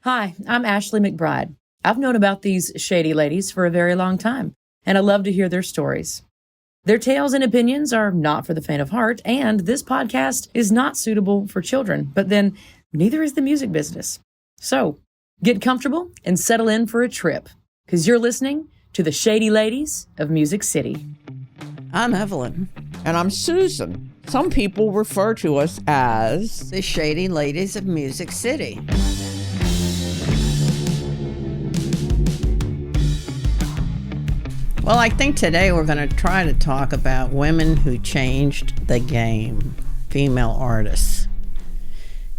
Hi, I'm Ashley McBride. I've known about these Shady ladies for a very long time, and I love to hear their stories. Their tales and opinions are not for the faint of heart, and this podcast is not suitable for children, but then neither is the music business. So, get comfortable and settle in for a trip, because you're listening to the Shady Ladies of Music City. I'm Evelyn. And I'm Susan. Some people refer to us as the Shady Ladies of Music City. Well, I think today we're going to try to talk about women who changed the game, female artists.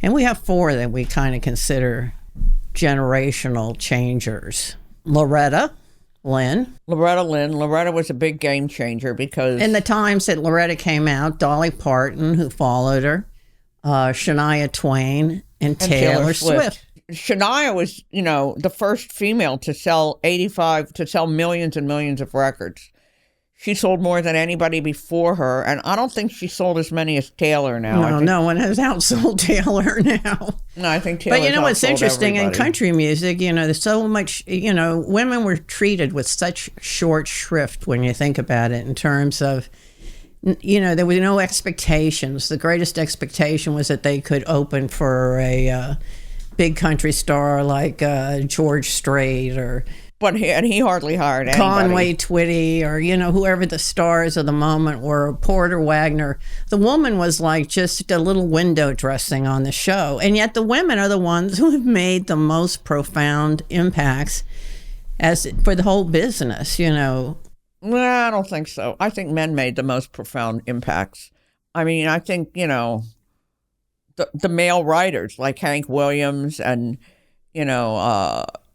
And we have four that we kind of consider generational changers. Loretta Lynn. Loretta was a big game changer because... In the times that Loretta came out, Dolly Parton, who followed her, Shania Twain, and Taylor Swift. Shania was, the first female to sell millions and millions of records. She sold more than anybody before her, and I don't think she sold as many as Taylor now. No one has outsold Taylor now. No, I think Taylor's But what's interesting everybody. In country music, there's so much, women were treated with such short shrift when you think about it in terms of, there were no expectations. The greatest expectation was that they could open for a big country star like George Strait But he hardly hired anybody. Conway Twitty or, whoever the stars of the moment were, Porter Wagner. The woman was like just a little window dressing on the show. And yet the women are the ones who have made the most profound impacts for the whole business, Well, I don't think so. I think men made the most profound impacts. I mean, I think, the male writers like Hank Williams and,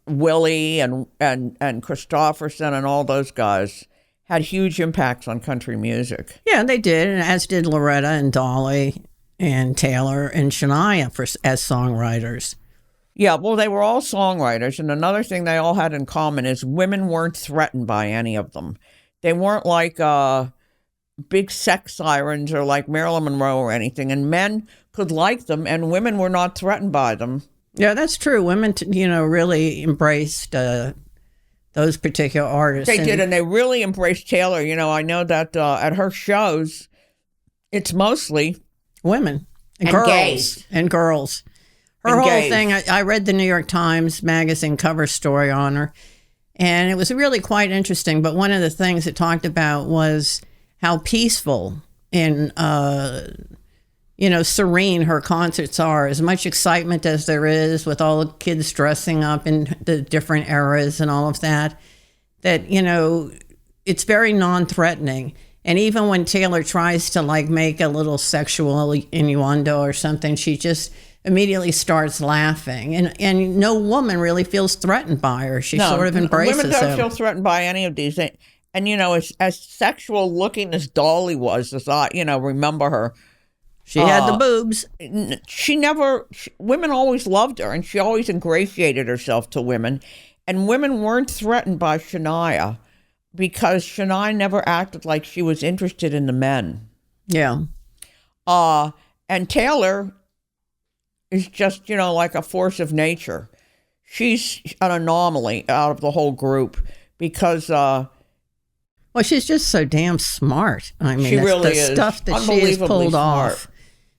Willie and Christopherson and all those guys had huge impacts on country music. Yeah, they did, and as did Loretta and Dolly and Taylor and Shania as songwriters. Yeah, well, they were all songwriters, and another thing they all had in common is women weren't threatened by any of them. They weren't like big sex sirens or like Marilyn Monroe or anything, and men could like them, and women were not threatened by them. Yeah, that's true. Women, really embraced those particular artists. They did, and they really embraced Taylor. I know that at her shows, it's mostly women and girls. Gays. And girls. Her and whole gays. thing, I read the New York Times Magazine cover story on her, and it was really quite interesting. But one of the things it talked about was how peaceful and serene her concerts are. As much excitement as there is with all the kids dressing up in the different eras and all of that, it's very non-threatening. And even when Taylor tries to make a little sexual innuendo or something, she just immediately starts laughing. And no woman really feels threatened by her. She sort of embraces women don't him. feel threatened by any of these. And as sexual looking as Dolly was, as I, remember her, she had the boobs. Women always loved her, and she always ingratiated herself to women. And women weren't threatened by Shania because Shania never acted like she was interested in the men. Yeah. And Taylor is just, like a force of nature. She's an anomaly out of the whole group because... well, she's just so damn smart. I mean, she really is. The stuff that she has pulled off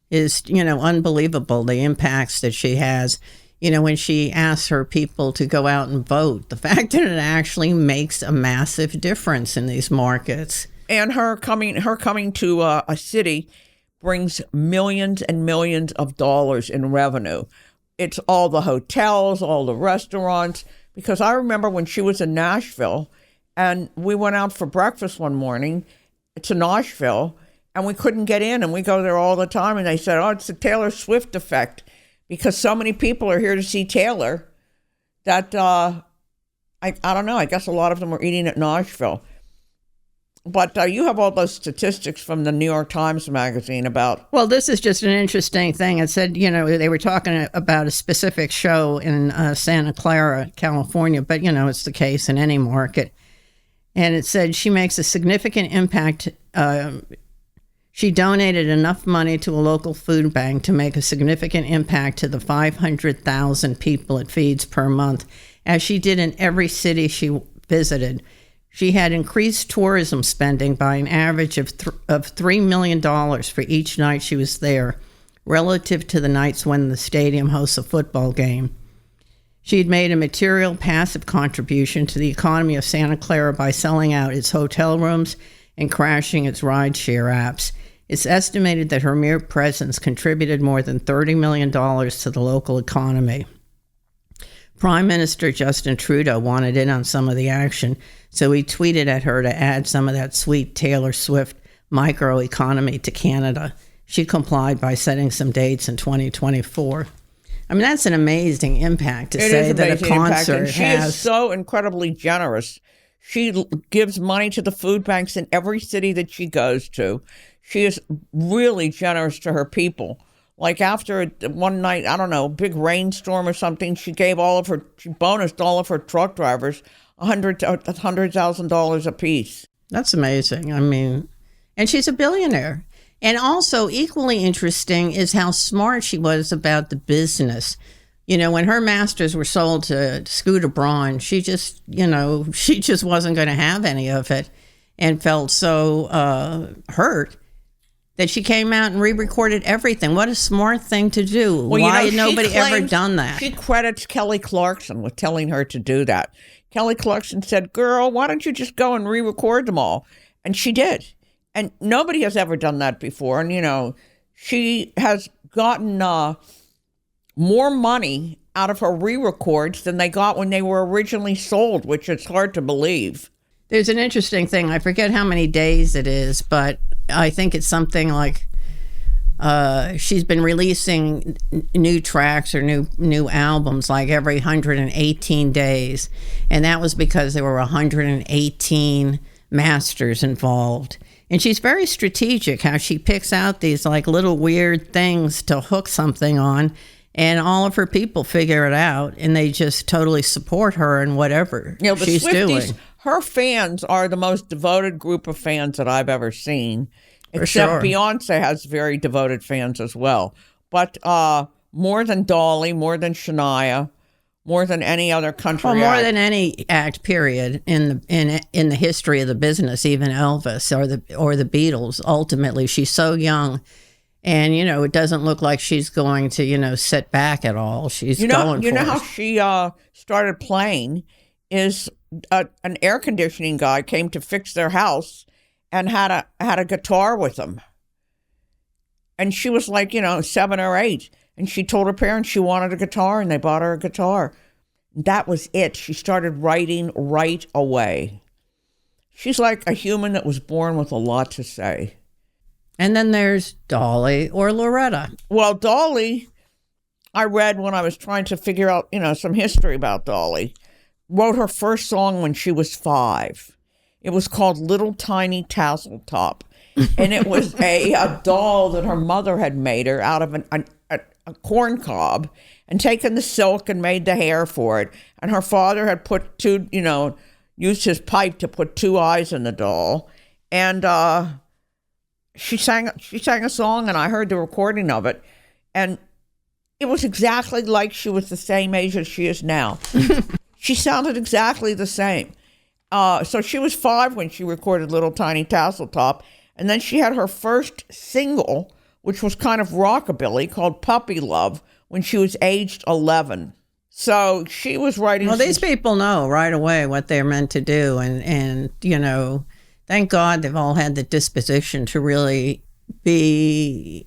is, unbelievable. The impacts that she has, when she asks her people to go out and vote, the fact that it actually makes a massive difference in these markets. And her coming to a city brings millions and millions of dollars in revenue. It's all the hotels, all the restaurants. Because I remember when she was in Nashville, and we went out for breakfast one morning to Nashville, and we couldn't get in, and we go there all the time, and they said, oh, it's the Taylor Swift effect, because so many people are here to see Taylor that, I don't know, I guess a lot of them were eating at Nashville. But you have all those statistics from the New York Times Magazine about... Well, this is just an interesting thing. It said, they were talking about a specific show in Santa Clara, California, but, it's the case in any market. And it said she makes a significant impact She donated enough money to a local food bank to make a significant impact to the 500,000 people it feeds per month, as she did in every city she visited. She had increased tourism spending by an average of $3 million for each night she was there, relative to the nights when the stadium hosts a football game. She had made a material passive contribution to the economy of Santa Clara by selling out its hotel rooms and crashing its rideshare apps. It's estimated that her mere presence contributed more than $30 million to the local economy. Prime Minister Justin Trudeau wanted in on some of the action, so he tweeted at her to add some of that sweet Taylor Swift microeconomy to Canada. She complied by setting some dates in 2024. I mean, that's an amazing impact to say that a concert she is so incredibly generous. She gives money to the food banks in every city that she goes to. She is really generous to her people. Like after one night, I don't know, big rainstorm or something, she bonused all of her truck drivers $100,000 apiece. That's amazing. I mean, and she's a billionaire. And also equally interesting is how smart she was about the business. You know, when her masters were sold to Scooter Braun, she just wasn't going to have any of it, and felt so hurt that she came out and re-recorded everything. What a smart thing to do. Well, why had nobody ever done that? She credits Kelly Clarkson with telling her to do that. Kelly Clarkson said, "Girl, why don't you just go and re-record them all?" And she did. And nobody has ever done that before. And, she has gotten more money out of her re-records than they got when they were originally sold, which is hard to believe. There's an interesting thing. I forget how many days it is, but I think it's something like she's been releasing new tracks or new albums like every 118 days. And that was because there were 118 masters involved. And she's very strategic how she picks out these like little weird things to hook something on. And all of her people figure it out, and they just totally support her in whatever she's doing. Her fans are the most devoted group of fans that I've ever seen. Except Beyonce has very devoted fans as well. But more than Dolly, more than Shania, more than any other country act. More than any act, period, in the history of the business, even Elvis or the Beatles. Ultimately, she's so young. And, it doesn't look like she's going to, sit back at all. She's going for it. You know how she started playing is an air conditioning guy came to fix their house and had a guitar with him. And she was like, 7 or 8. And she told her parents she wanted a guitar, and they bought her a guitar. That was it. She started writing right away. She's like a human that was born with a lot to say. And then there's Dolly or Loretta. Well, Dolly, I read when I was trying to figure out, some history about Dolly, wrote her first song when she was 5. It was called Little Tiny Tassel Top. And it was a doll that her mother had made her out of a corn cob and taken the silk and made the hair for it. And her father had put used his pipe to put 2 eyes in the doll. And she sang a song, and I heard the recording of it, and it was exactly like she was the same age as she is now. She sounded exactly the same. So she was 5 when she recorded Little Tiny Tassel Top, and then she had her first single, which was kind of rockabilly, called Puppy Love, when she was aged 11. So she was writing... Well, these people know right away what they're meant to do, and thank God they've all had the disposition to really be,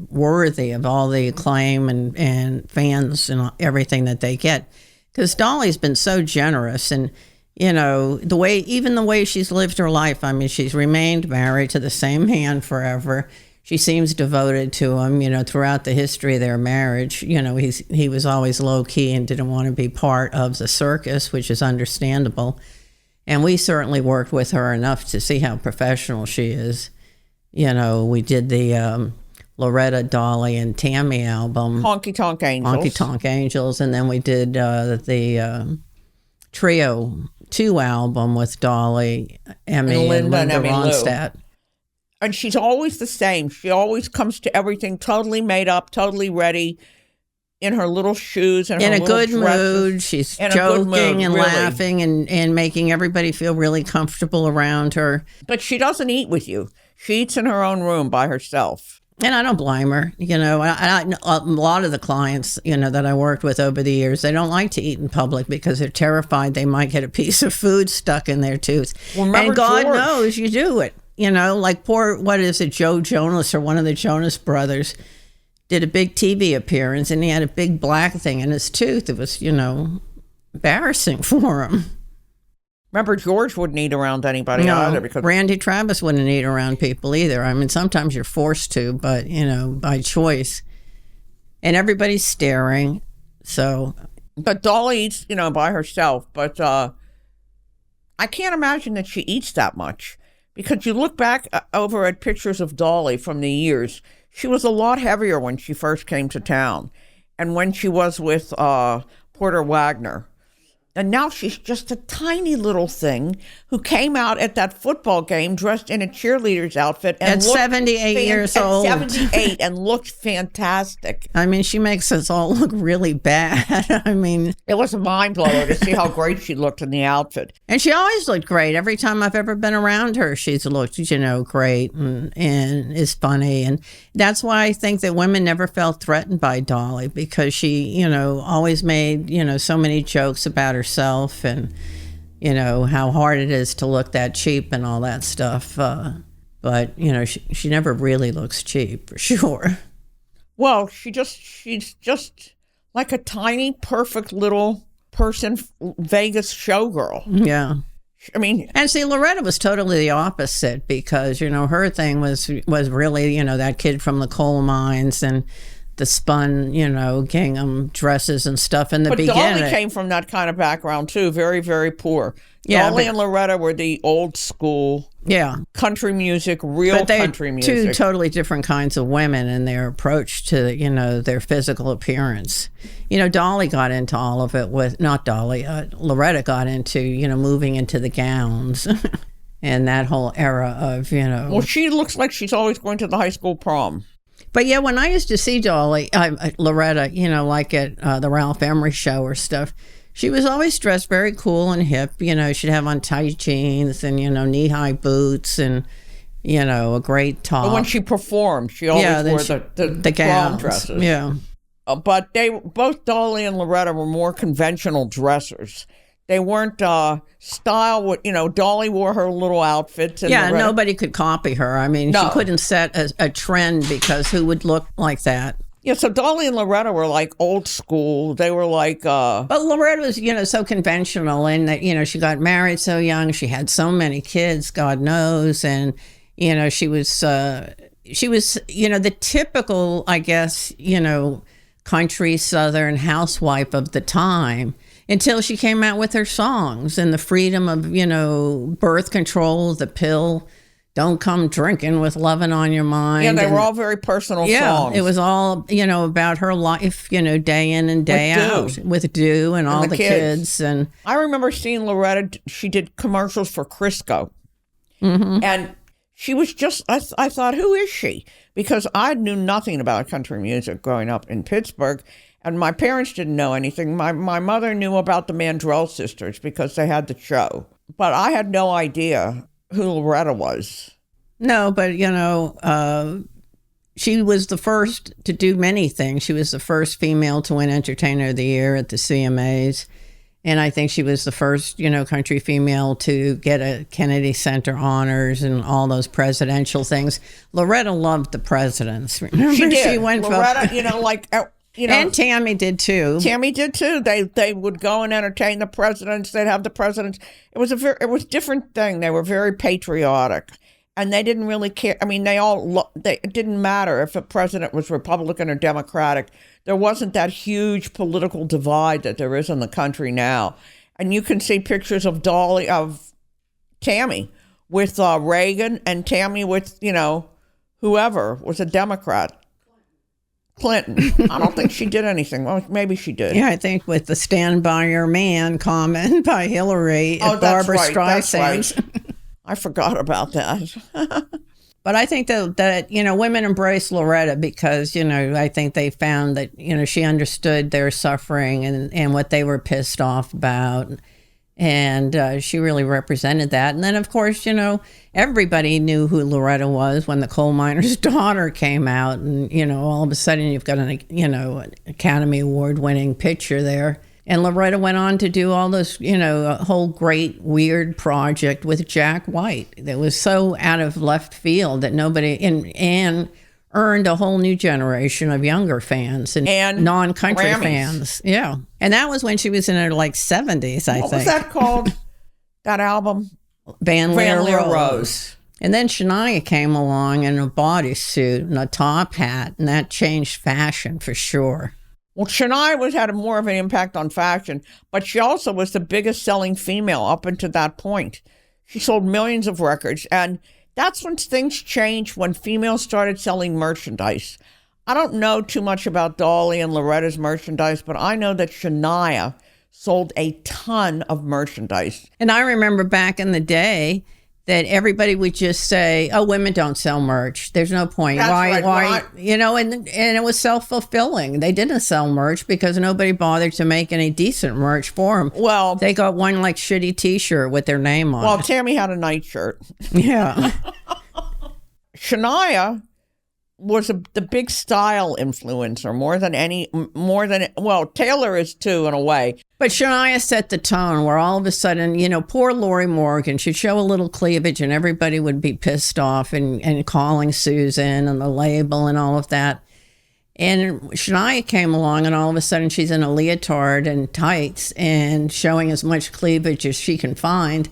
worthy of all the acclaim and fans and everything that they get. Because Dolly's been so generous, and, the way she's lived her life. I mean, she's remained married to the same man forever. She seems devoted to him, throughout the history of their marriage. He was always low key and didn't want to be part of the circus, which is understandable. And we certainly worked with her enough to see how professional she is. We did the Loretta, Dolly, and Tammy album. Honky Tonk Angels. Honky Tonk Angels. And then we did the Trio 2 album with Dolly, Emmy, and Linda Ronstadt. And she's always the same. She always comes to everything totally made up, totally ready, in her little shoes and in her a little good dresses. mood. She's In a good mood, joking and really. laughing and making everybody feel really comfortable around her. But she doesn't eat with you. She eats in her own room by herself. And I don't blame her. You know, a lot of the clients, you know, that I worked with over the years, they don't like to eat in public because they're terrified they might get a piece of food stuck in their tooth. Well, remember and God George. knows you do it. You know, like poor, what is it, Joe Jonas or one of the Jonas brothers did a big TV appearance and he had a big black thing in his tooth. It was, you know, embarrassing for him. Remember, George wouldn't eat around anybody either. Because Randy Travis wouldn't eat around people either. I mean, sometimes you're forced to, but, you know, by choice. And everybody's staring, so. But Dolly eats, you know, by herself. But I can't imagine that she eats that much. Because you look back over at pictures of Dolly from the years, she was a lot heavier when she first came to town. And when she was with Porter Wagner. And now she's just a tiny little thing who came out at that football game dressed in a cheerleader's outfit. And At 78 years old. At 78 and looked fantastic. I mean, she makes us all look really bad. I mean, It was a mind blower to see how great she looked in the outfit. and she always looked great. Every time I've ever been around her, she's looked, you know, great and is funny. And that's why I think that women never felt threatened by Dolly because she, you know, always made, you know, so many jokes about herself and, you know, how hard it is to look that cheap and all that stuff. But, you know, she never really looks cheap, for sure. Well, she's just like a tiny, perfect little person, Vegas showgirl. Yeah. I mean, And see, Loretta was totally the opposite because, you know, her thing was really, you know, that kid from the coal mines and the spun, you know, gingham dresses and stuff in the but beginning. Dolly came from that kind of background too, very, very poor. Yeah, Dolly but- and Loretta were the old school Yeah. country music, real But they're country music. two totally different kinds of women in their approach to, you know, their physical appearance. You know, Dolly got into all of it with, not Dolly, Loretta got into, you know, moving into the gowns and that whole era of, you know. Well, she looks like she's always going to the high school prom. But yeah, when I used to see Dolly, Loretta, you know, like at the Ralph Emery show or stuff, she was always dressed very cool and hip. You know, she'd have on tight jeans and, you know, knee-high boots and, you know, a great top. But when she performed, she always then wore she- the prom gowns. dresses. Yeah. But both Dolly and Loretta were more conventional dressers. They weren't style. You know, Dolly wore her little outfits. And Yeah, Loretta, nobody could copy her. I mean, No. she couldn't set a trend because who would look like that? Yeah, so Dolly and Loretta were like old school. They were like, But Loretta was, you know, so conventional in that, you know, she got married so young. She had so many kids, God knows. And, you know, she was, you know, the typical, I guess, you know, country Southern housewife of the time until she came out with her songs and the freedom of, you know, birth control, the pill, don't come drinking with loving on your mind. yeah, they and- were all very personal yeah, songs. it was all, you know, about her life, you know, day in and day With out with Dew and all the the kids. kids. And I remember seeing Loretta. She did commercials for Crisco, and she was just. I thought, who is she? Because I knew nothing about country music growing up in Pittsburgh, and my parents didn't know anything. My mother knew about the Mandrell sisters because they had the show, but I had no idea who Loretta was. no, but, you know, she was the first to do many things. She was the first female to win Entertainer of the Year at the CMAs. And I think she was the first, you know, country female to get a Kennedy Center honors and all those presidential things. Loretta loved the presidents. Remember, She did. She went for- Loretta, you know, like you know, and Tammy did too. Tammy did too. They would go and entertain the presidents. They'd have the presidents. It was a different thing. They were very patriotic, and they didn't really care. I mean, it didn't matter if a president was Republican or Democratic. There wasn't that huge political divide that there is in the country now. And you can see pictures of Tammy with Reagan and Tammy with, you know, whoever was a Democrat. Clinton. I don't think she did anything. Well, maybe she did. Yeah, I think with the "Stand by Your Man" comment by Hillary Oh, at that's Barbara right. That's Streisand's. right. I forgot about that. But I think that women embrace Loretta because, I think they found that, she understood their suffering and what they were pissed off about. And she really represented that. And then, of course, everybody knew who Loretta was when The Coal Miner's Daughter came out. And, all of a sudden you've got an Academy Award winning picture there. And Loretta went on to do all this, a whole great weird project with Jack White that was so out of left field that nobody, and earned a whole new generation of younger fans and non-country Grammys. Fans. Yeah. And that was when she was in her 70s, I think. What was that called? That album? Van Lear Rose. And then Shania came along in a bodysuit and a top hat, and that changed fashion for sure. Well, Shania had more of an impact on fashion, but she also was the biggest selling female up until that point. She sold millions of records, and that's when things changed, when females started selling merchandise. I don't know too much about Dolly and Loretta's merchandise, but I know that Shania sold a ton of merchandise. And I remember back in the day that everybody would just say, "Oh, women don't sell merch. There's no point. That's why?" right. And it was self-fulfilling. They didn't sell merch because nobody bothered to make any decent merch for them. Well, they got one shitty T-shirt with their name on it. Well, Tammy had a nightshirt. Yeah. Shania was the big style influencer well, Taylor is too in a way. But Shania set the tone where all of a sudden, poor Lori Morgan, she'd show a little cleavage and everybody would be pissed off and calling Susan and the label and all of that. And Shania came along and all of a sudden she's in a leotard and tights and showing as much cleavage as she can find.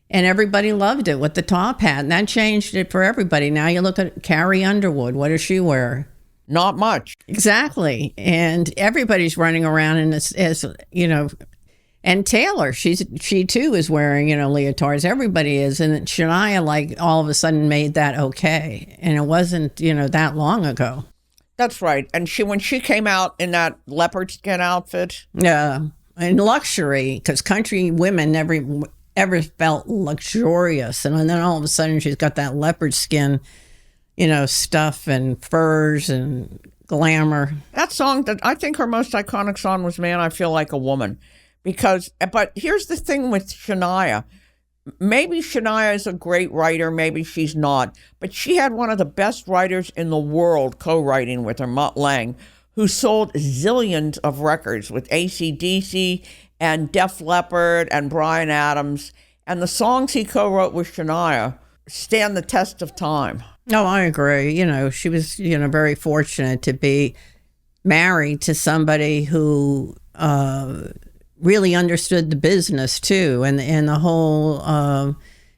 And everybody loved it with the top hat. And that changed it for everybody. Now you look at Carrie Underwood. What does she wear? Not much. Exactly. And everybody's running around in this, and Taylor, she too is wearing, leotards. Everybody is. And Shania, all of a sudden made that okay. And it wasn't, that long ago. That's right. And when she came out in that leopard skin outfit. Yeah. And luxury, because country women never ever felt luxurious. And then all of a sudden she's got that leopard skin, stuff and furs and glamour. That song, that I think her most iconic song was Man, I Feel Like a Woman. But here's the thing with Shania. Maybe Shania is a great writer, maybe she's not. But she had one of the best writers in the world co-writing with her, Mutt Lange, who sold zillions of records with AC/DC and Def Leppard and Bryan Adams. And the songs he co-wrote with Shania stand the test of time. No, I agree. She was, very fortunate to be married to somebody who really understood the business too, and the whole,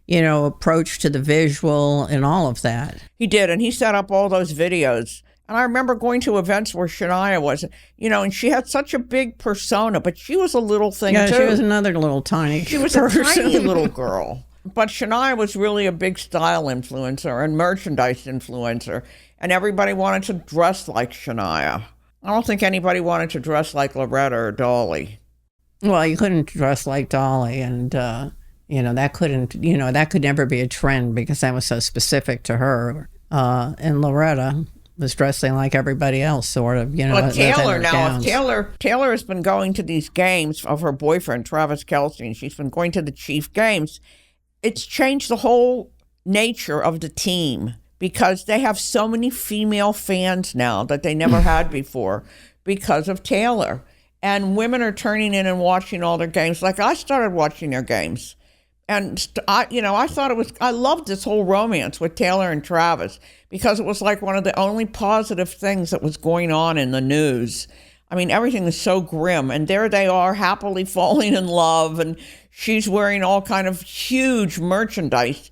approach to the visual and all of that. He did, and he set up all those videos. And I remember going to events where Shania was, and she had such a big persona, but she was a little thing too. She was another little tiny She was person. a tiny little girl. But Shania was really a big style influencer and merchandise influencer, and everybody wanted to dress like Shania. I don't think anybody wanted to dress like Loretta or Dolly. Well, you couldn't dress like Dolly, and that could never be a trend because that was so specific to her. And Loretta was dressing like everybody else, sort of, But Taylor gowns. Taylor has been going to these games of her boyfriend, Travis Kelce, and she's been going to the Chief games. It's changed the whole nature of the team because they have so many female fans now that they never had before because of Taylor. And women are turning in and watching all their games. Like I started watching their games. And I loved this whole romance with Taylor and Travis because it was like one of the only positive things that was going on in the news. I mean, everything is so grim, and there they are happily falling in love, and she's wearing all kind of huge merchandise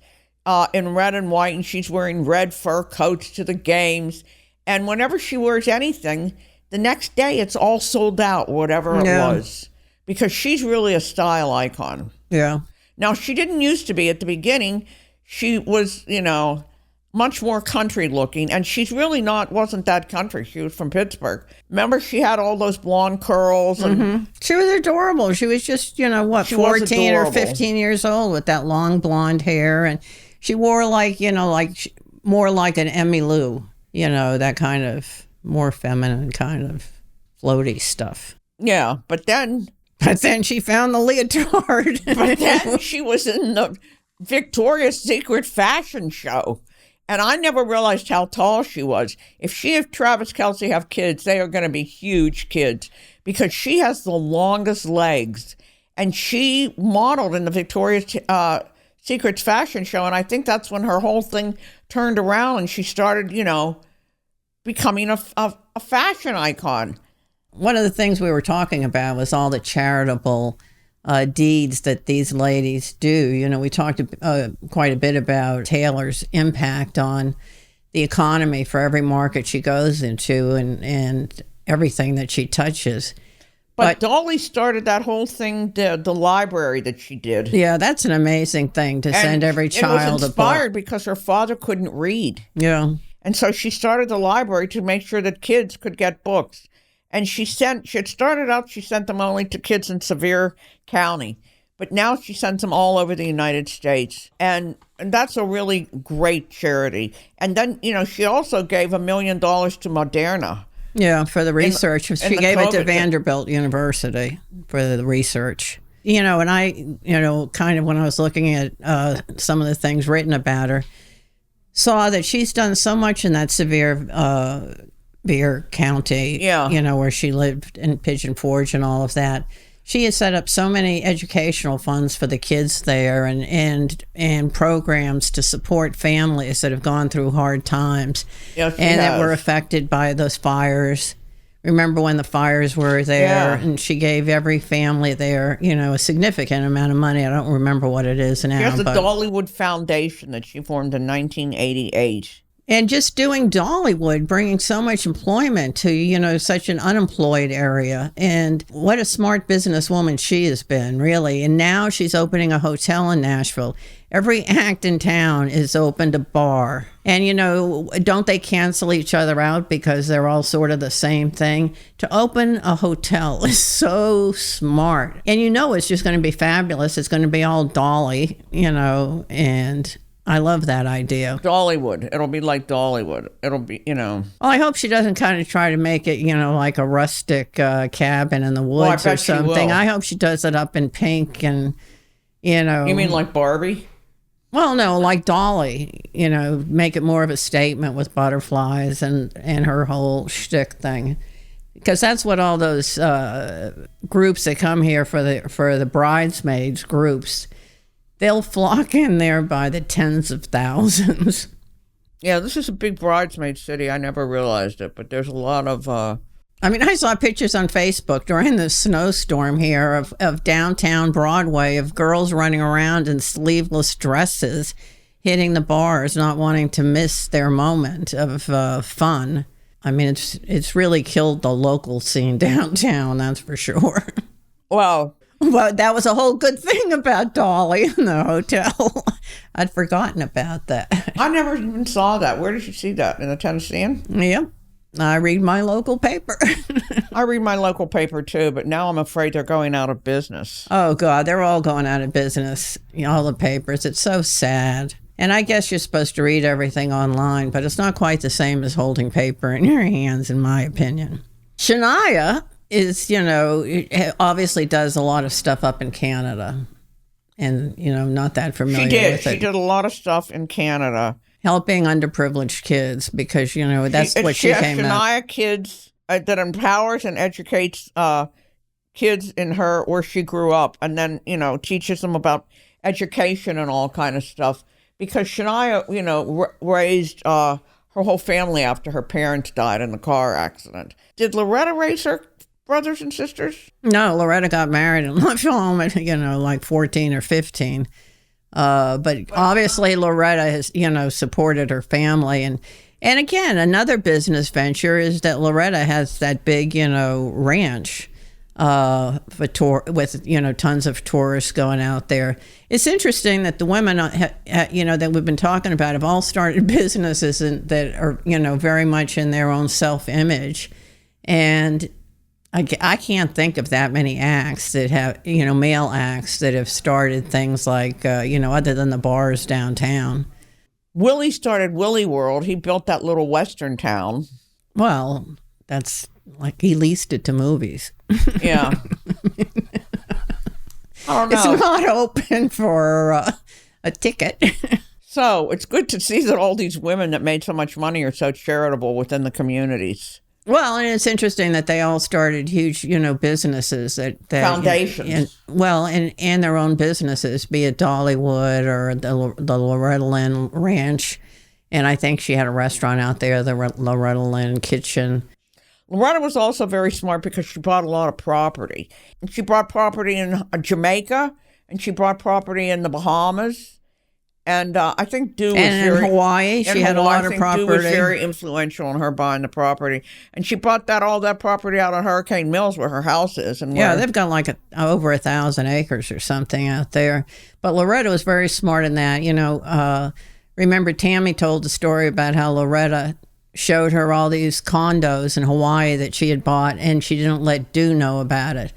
in red and white, and she's wearing red fur coats to the games. And whenever she wears anything, the next day it's all sold out, whatever it was, because she's really a style icon. Yeah. Now, she didn't used to be at the beginning. She was, much more country looking, and she's really wasn't that country. She was from Pittsburgh. Remember, she had all those blonde curls. And She was adorable. She was just, 14 or 15 years old with that long blonde hair. And she wore more like an Emmylou, that kind of more feminine kind of floaty stuff. Yeah, but then she found the leotard. But then she was in the Victoria's Secret fashion show. And I never realized how tall she was. If she and Travis Kelce have kids, they are going to be huge kids because she has the longest legs. And she modeled in the Victoria's Secret's fashion show. And I think that's when her whole thing turned around and she started, becoming a fashion icon. One of the things we were talking about was all the charitable deeds that these ladies do. We talked quite a bit about Taylor's impact on the economy for every market she goes into and everything that she touches. But Dolly started that whole thing, the library that she did. Yeah, that's an amazing thing to send every child a book. It was inspired because her father couldn't read. Yeah. And so she started the library to make sure that kids could get books. And she sent them only to kids in Sevier County. But now she sends them all over the United States. And that's a really great charity. And then, she also gave $1 million to Moderna. Yeah, for the research. She gave it to Vanderbilt University for the research. And I, kind of when I was looking at some of the things written about her, saw that she's done so much in that Sevier County, where she lived in Pigeon Forge and all of that. She has set up so many educational funds for the kids there and programs to support families that have gone through hard times that were affected by those fires. Remember when the fires were there, and she gave every family there, a significant amount of money. I don't remember what it is now. Here's the Dollywood Foundation that she formed in 1988. And just doing Dollywood, bringing so much employment to, such an unemployed area. And what a smart businesswoman she has been, really. And now she's opening a hotel in Nashville. Every act in town is opened a bar. And, don't they cancel each other out because they're all sort of the same thing? To open a hotel is so smart. And it's just going to be fabulous. It's going to be all Dolly, and I love that idea. Dollywood. It'll be like Dollywood. It'll be, Well, I hope she doesn't kind of try to make it, like a rustic cabin in the woods or something. I hope she does it up in pink and, You mean like Barbie? Well, no, like Dolly, make it more of a statement with butterflies and her whole shtick thing. Because that's what all those groups that come here for the bridesmaids groups, they'll flock in there by the tens of thousands. Yeah, this is a big bridesmaid city. I never realized it, but there's a lot of... I saw pictures on Facebook during the snowstorm here of downtown Broadway of girls running around in sleeveless dresses, hitting the bars, not wanting to miss their moment of fun. It's really killed the local scene downtown, that's for sure. Well, that was a whole good thing about Dolly in the hotel. I'd forgotten about that. I never even saw that. Where did you see that? In the Tennessean? Yep. I read my local paper. I read my local paper too, but now I'm afraid they're going out of business. Oh, God, they're all going out of business, all the papers. It's so sad. And I guess you're supposed to read everything online, but it's not quite the same as holding paper in your hands, in my opinion. Shania is, obviously does a lot of stuff up in Canada. And, not that familiar with it. She did a lot of stuff in Canada. Helping underprivileged kids because, that's what she came out. Shania Kids that empowers and educates kids in where she grew up and then, teaches them about education and all kind of stuff. Because Shania, raised her whole family after her parents died in the car accident. Did Loretta raise her brothers and sisters? No, Loretta got married and left home at, like 14 or 15. But obviously Loretta has, supported her family. And again, another business venture is that Loretta has that big, ranch with, tons of tourists going out there. It's interesting that the women, that we've been talking about have all started businesses that are, very much in their own self-image. And I can't think of that many acts that have, male acts that have started things like, other than the bars downtown. Willie started Willie World. He built that little western town. Well, that's like he leased it to movies. Yeah. I don't know. It's not open for a ticket. So it's good to see that all these women that made so much money are so charitable within the communities. Well, and it's interesting that they all started huge, businesses that Foundations. And their own businesses, be it Dollywood or the Loretta Lynn Ranch. And I think she had a restaurant out there, the Loretta Lynn Kitchen. Loretta was also very smart because she bought a lot of property. And she bought property in Jamaica, and she bought property in the Bahamas. And I think Dew was in Hawaii, she had a lot of property. Dew was very influential in her buying the property. And she bought all that property out of Hurricane Mills where her house is. And they've got like over 1,000 acres or something out there. But Loretta was very smart in that. Remember Tammy told the story about how Loretta showed her all these condos in Hawaii that she had bought, and she didn't let Dew know about it.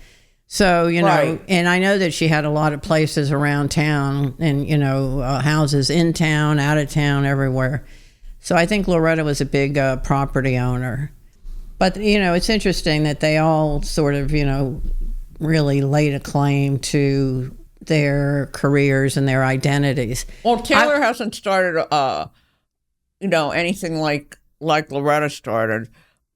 So, Right. And I know that she had a lot of places around town and, houses in town, out of town, everywhere. So I think Loretta was a big property owner. But, it's interesting that they all sort of, really laid a claim to their careers and their identities. Well, Taylor hasn't started, anything like Loretta started,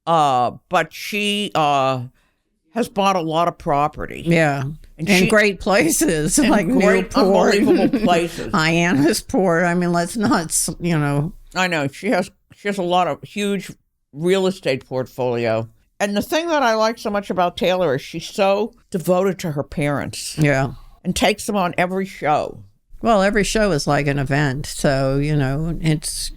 but she has bought a lot of property. Yeah. And great places like great, Newport, unbelievable places. Hyannisport. I mean, let's not, I know she has a lot of huge real estate portfolio. And the thing that I like so much about Taylor is she's so devoted to her parents. Yeah. And takes them on every show. Well, every show is like an event. So, it's,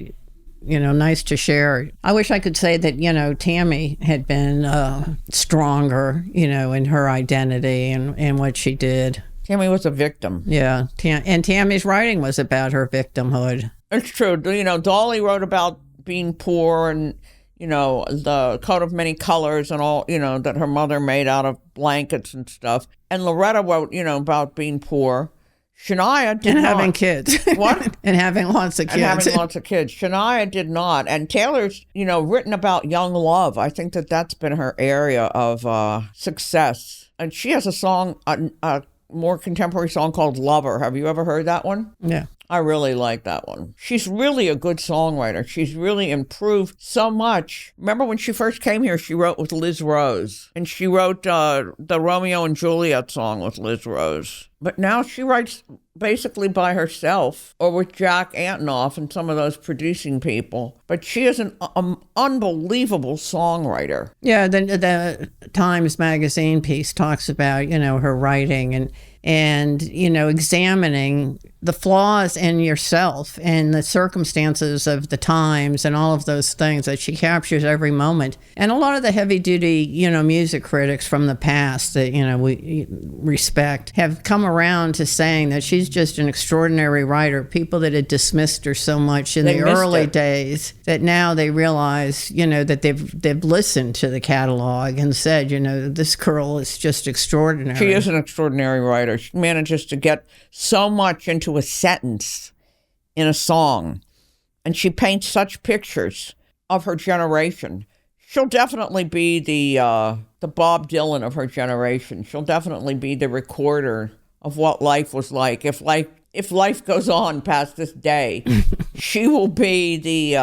nice to share. I wish I could say that, Tammy had been stronger, in her identity and what she did. Tammy was a victim. Yeah. And Tammy's writing was about her victimhood. It's true. Dolly wrote about being poor and, the coat of many colors and all, that her mother made out of blankets and stuff. And Loretta wrote, about being poor. Shania did and not. Having kids. What? And having lots of kids. And having lots of kids. Shania did not. And Taylor's, written about young love. I think that's been her area of success. And she has a song, a more contemporary song called Lover. Have you ever heard that one? Yeah. I really like that one. She's really a good songwriter. She's really improved so much. Remember when she first came here, she wrote with Liz Rose. And she wrote the Romeo and Juliet song with Liz Rose. But now she writes basically by herself or with Jack Antonoff and some of those producing people. But she is an unbelievable songwriter. Yeah, the Times Magazine piece talks about, her writing and examining the flaws in yourself and the circumstances of the times and all of those things that she captures every moment. And a lot of the heavy-duty, music critics from the past that, we respect have come around to saying that she's just an extraordinary writer. People that had dismissed her so much in the early days that now they realize, that they've listened to the catalog and said, this girl is just extraordinary. She is an extraordinary writer. She manages to get so much into a sentence in a song, and she paints such pictures of her generation. She'll definitely be the Bob Dylan of her generation. She'll definitely be the recorder of what life was like. If life goes on past this day, she will be the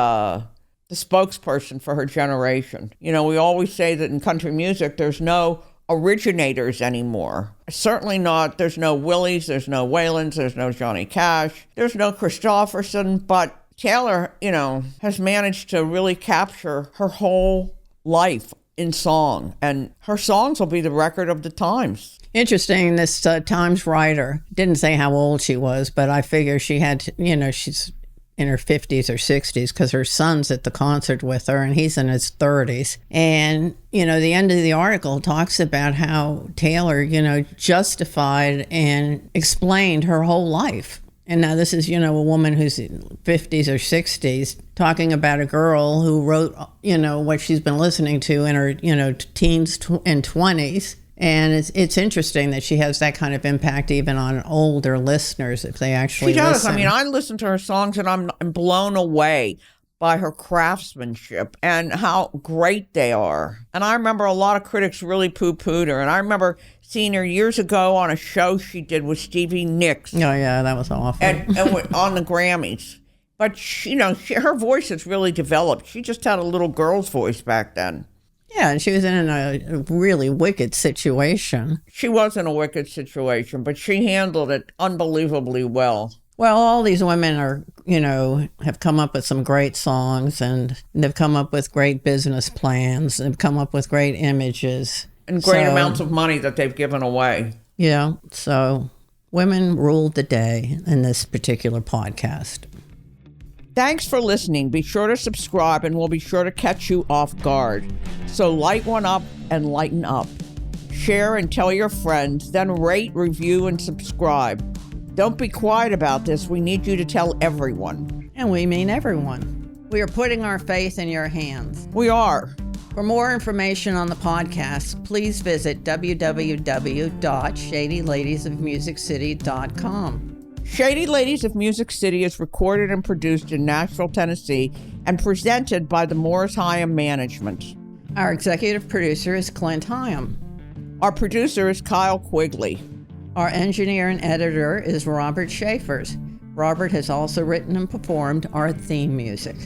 spokesperson for her generation. We always say that in country music, there's no originators anymore. Certainly not. There's no Willies, there's no Whalens, there's no Johnny Cash, there's no Christopherson, but Taylor, has managed to really capture her whole life in song, and her songs will be the record of the times. Interesting, this Times writer didn't say how old she was, but I figure she had, she's in her 50s or 60s because her son's at the concert with her and he's in his 30s. And, the end of the article talks about how Taylor, justified and explained her whole life. And now this is, a woman who's in 50s or 60s talking about a girl who wrote, what she's been listening to in her, teens and 20s. And it's interesting that she has that kind of impact even on older listeners if they actually She does. listen. I mean, I listen to her songs and I'm blown away by her craftsmanship and how great they are. And I remember a lot of critics really poo-pooed her. And I remember seeing her years ago on a show she did with Stevie Nicks. Oh, yeah, that was awful. And on the Grammys. But, her voice has really developed. She just had a little girl's voice back then. Yeah, and she was in a really wicked situation. She was in a wicked situation, but she handled it unbelievably well. Well, all these women are, have come up with some great songs, and they've come up with great business plans. They've come up with great images. And great amounts of money that they've given away. Yeah, so women ruled the day in this particular podcast. Thanks for listening. Be sure to subscribe and we'll be sure to catch you off guard. So light one up and lighten up. Share and tell your friends, then rate, review, and subscribe. Don't be quiet about this. We need you to tell everyone. And we mean everyone. We are putting our faith in your hands. We are. For more information on the podcast, please visit www.shadyladiesofmusiccity.com. Shady Ladies of Music City is recorded and produced in Nashville, Tennessee, and presented by the Morris Hyam Management. Our executive producer is Clint Hyam. Our producer is Kyle Quigley. Our engineer and editor is Robert Schaefers. Robert has also written and performed our theme music.